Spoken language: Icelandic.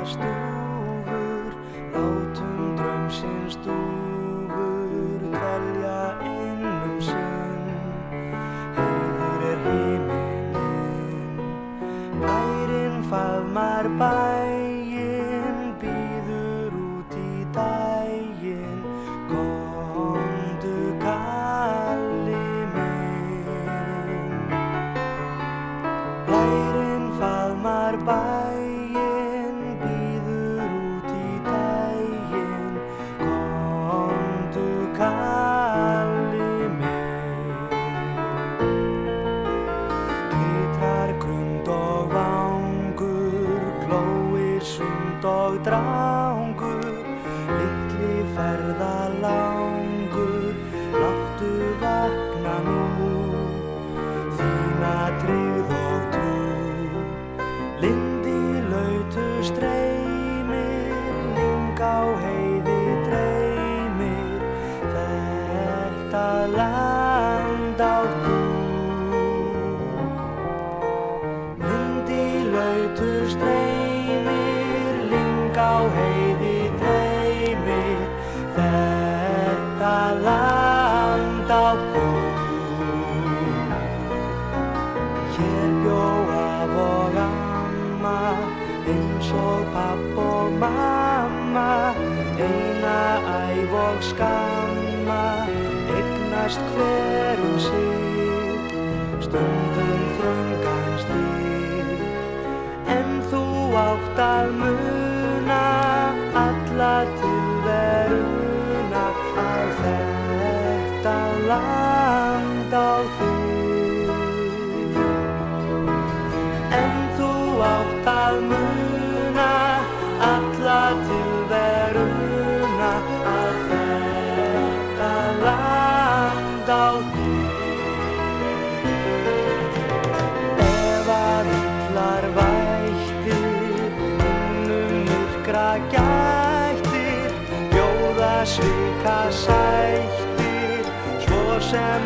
stúfur, látum draumsins dúfur dvelja sinn. Heiður himinninn, bærinn faðmar bæinn, býður út í daginn, komdu kalli minn. Bærinn faðmar bæinn, býður út í daginn, komdu kalli minn. Glitrar grund og vangur, glóir sund og drangur, litli ferðalangur, láttu vakna nú, þína tryggð og trú. Lindi lautu streymir, lyng á heiði dreymir, þetta land átt þú. Lindi lautu streymir, lyng á heiði dreymir, þetta land átt þú. Hér bjó af og amma, eins og papp og mamma, eina æv og skamma, eignast hver sig, stundum þröngan stíg. En þú átt að muna alla tilveruna, að þetta land á þig. En þú átt að muna alla tilveruna, að þetta land á þig. Ef að illar vættir, myrkra gættir, bjóða svika sættir, svo sem